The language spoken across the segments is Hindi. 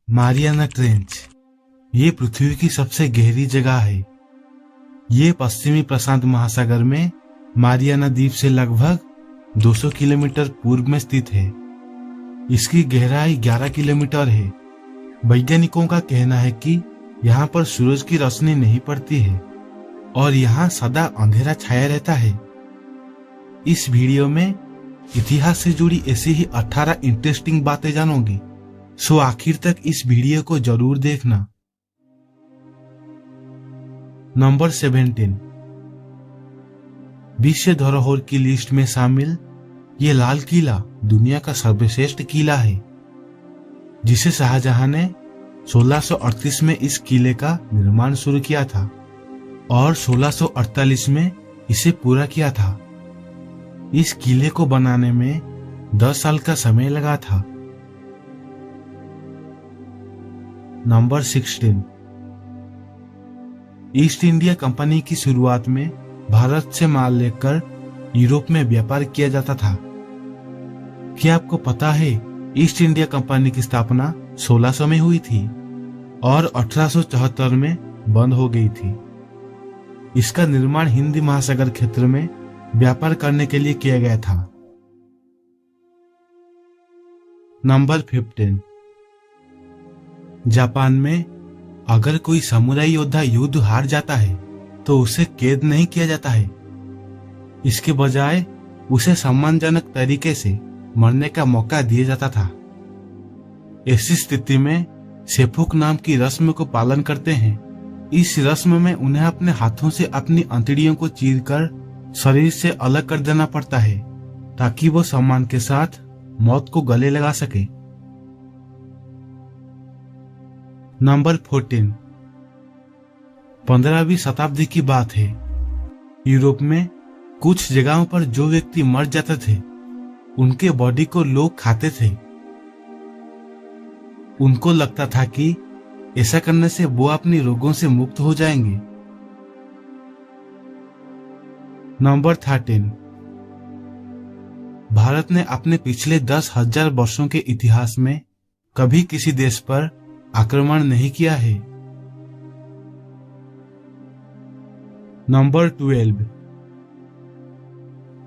Mariana trench. ये पृथ्वी की सबसे गहरी जगह है। ये पश्चिमी प्रशांत महासागर में मारियाना द्वीप से लगभग 200 किलोमीटर पूर्व में स्थित है। इसकी गहराई 11 किलोमीटर है। वैज्ञानिकों का कहना है कि यहाँ पर सूरज की रोशनी नहीं पड़ती है और यहाँ सदा अंधेरा छाया रहता है। इस वीडियो में इतिहास से जुड़ी ऐसी ही 18 इंटरेस्टिंग बातें जानोगे, सो आखिर तक इस वीडियो को जरूर देखना। नंबर 17, विश्व धरोहर की लिस्ट में शामिल ये लाल किला दुनिया का सर्वश्रेष्ठ किला है, जिसे शाहजहां ने 1638 में इस किले का निर्माण शुरू किया था और 1648 में इसे पूरा किया था। इस किले को बनाने में 10 साल का समय लगा था। नंबर 16, ईस्ट इंडिया कंपनी की शुरुआत में भारत से माल लेकर यूरोप में व्यापार किया जाता था। क्या आपको पता है ईस्ट इंडिया कंपनी की स्थापना 1600 में हुई थी और 1874 में बंद हो गई थी। इसका निर्माण हिंदी महासागर क्षेत्र में व्यापार करने के लिए किया गया था। नंबर 15, जापान में अगर कोई समुराई योद्धा युद्ध हार जाता है तो उसे कैद नहीं किया जाता है। इसके बजाय उसे सम्मानजनक तरीके से मरने का मौका दिया जाता था। ऐसी स्थिति में सेपुक नाम की रस्म को पालन करते हैं। इस रस्म में उन्हें अपने हाथों से अपनी अंतड़ियों को चीरकर शरीर से अलग कर देना पड़ता है ताकि वो सम्मान के साथ मौत को गले लगा सके। नंबर 14, 15वीं शताब्दी की बात है। यूरोप में कुछ जगहों पर जो व्यक्ति मर जाते थे उनके बॉडी को लोग खाते थे। उनको लगता था कि ऐसा करने से वो अपनी रोगों से मुक्त हो जाएंगे। नंबर 13, भारत ने अपने पिछले 10,000 वर्षों के इतिहास में कभी किसी देश पर आक्रमण नहीं किया है। नंबर 12,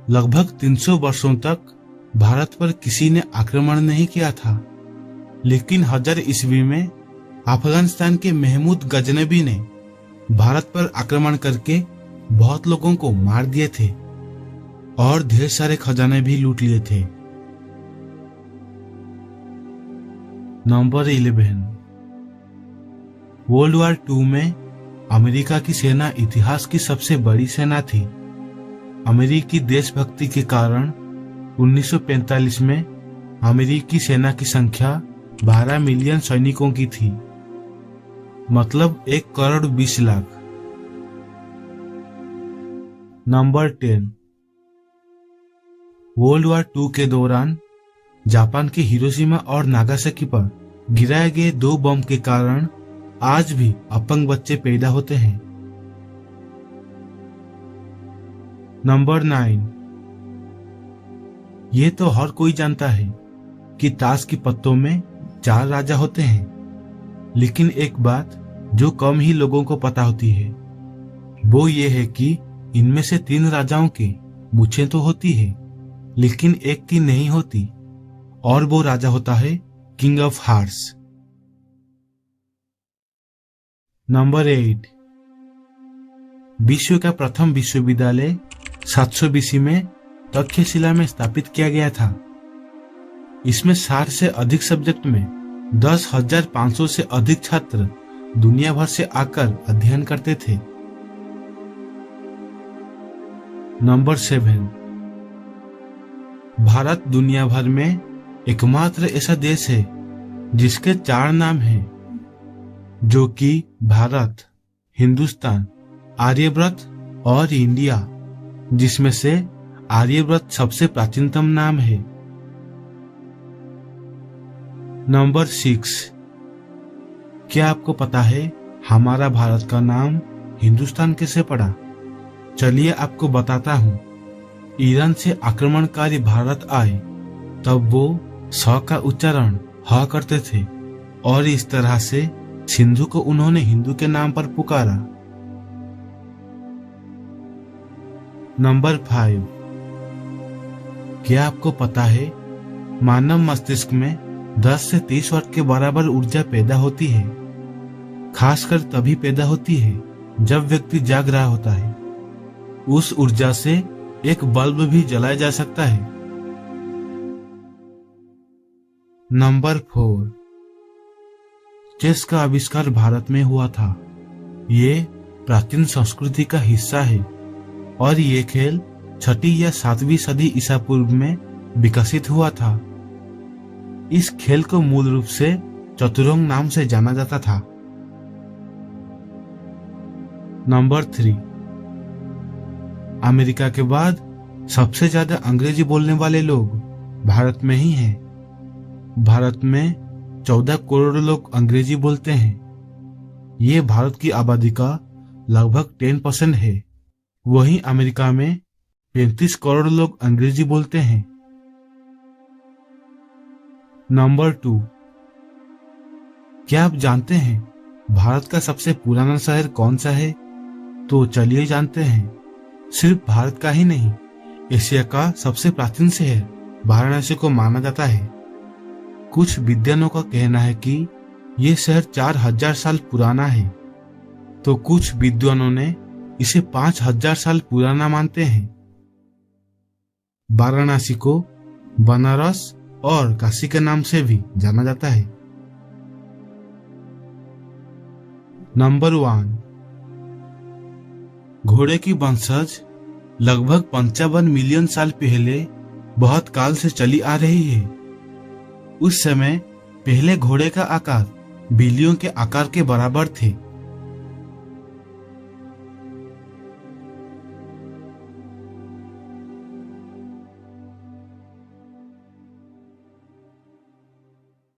लगभग 300 वर्षों तक भारत पर किसी ने आक्रमण नहीं किया था, लेकिन 1000 ईस्वी में अफगानिस्तान के महमूद गजनबी ने भारत पर आक्रमण करके बहुत लोगों को मार दिए थे और ढेर सारे खजाने भी लूट लिए थे। नंबर 11, वर्ल्ड वॉर 2 में अमेरिका की सेना इतिहास की सबसे बड़ी सेना थी। अमेरिकी देशभक्ति के कारण 1945 में अमेरिकी सेना की संख्या 12 मिलियन सैनिकों की थी, मतलब 1 crore 20 lakh. Number 10, world war 2 के दौरान जापान के हिरोशिमा और नागासाकी पर गिराए गए 2 बम के कारण आज भी अपंग बच्चे पैदा होते हैं। नंबर 9, ये तो हर कोई जानता है कि ताश की पत्तों में 4 राजा होते हैं, लेकिन एक बात जो कम ही लोगों को पता होती है वो ये है कि इनमें से 3 राजाओं की मूछें तो होती है लेकिन एक की नहीं होती, और वो राजा होता है किंग ऑफ हार्ट्स। नंबर 8, विश्व का प्रथम विश्वविद्यालय 700 BC में तक्षशिला में स्थापित किया गया था। इसमें 60 से अधिक सब्जेक्ट में 10,500 से अधिक छात्र दुनिया भर से आकर अध्ययन करते थे। नंबर 7, भारत दुनिया भर में एकमात्र ऐसा देश है जिसके 4 नाम हैं, जो कि भारत, हिंदुस्तान, आर्यव्रत और इंडिया, जिसमें से आर्यव्रत सबसे प्राचीनतम नाम है। नंबर 6, क्या आपको पता है हमारा भारत का नाम हिंदुस्तान कैसे पड़ा? चलिए आपको बताता हूँ। ईरान से आक्रमणकारी भारत आए तब वो स का उच्चारण ह करते थे और इस तरह से सिंधु को उन्होंने हिंदू के नाम पर पुकारा। नंबर 5, क्या आपको पता है मानव मस्तिष्क में 10 से 30 वाट के बराबर ऊर्जा पैदा होती है। खासकर तभी पैदा होती है जब व्यक्ति जाग रहा होता है। उस ऊर्जा से एक बल्ब भी जलाया जा सकता है। नंबर 4, चेस का आविष्कार भारत में हुआ था। ये प्राचीन संस्कृति का हिस्सा है और ये खेल 6वीं या 7वीं सदी ईसा पूर्व में विकसित हुआ था। इस खेल को मूल रूप से चतुरंग नाम से जाना जाता था। नंबर 3, अमेरिका के बाद सबसे ज्यादा अंग्रेजी बोलने वाले लोग भारत में ही हैं। भारत में 14 करोड़ लोग अंग्रेजी बोलते हैं। ये भारत की आबादी का लगभग 10% है। वहीं अमेरिका में 35 करोड़ लोग अंग्रेजी बोलते हैं। नंबर 2, क्या आप जानते हैं भारत का सबसे पुराना शहर कौन सा है? तो चलिए जानते हैं। सिर्फ भारत का ही नहीं, एशिया का सबसे प्राचीन शहर वाराणसी को माना जाता है। कुछ विद्वानों का कहना है कि यह शहर 4000 साल पुराना है, तो कुछ विद्वानों ने इसे 5000 साल पुराना मानते हैं। वाराणसी को बनारस और काशी के नाम से भी जाना जाता है। नंबर 1, घोड़े की वंशज लगभग 55 मिलियन साल पहले बहुत काल से चली आ रही है। उस समय पहले घोड़े का आकार बिल्लियों के आकार के बराबर थे।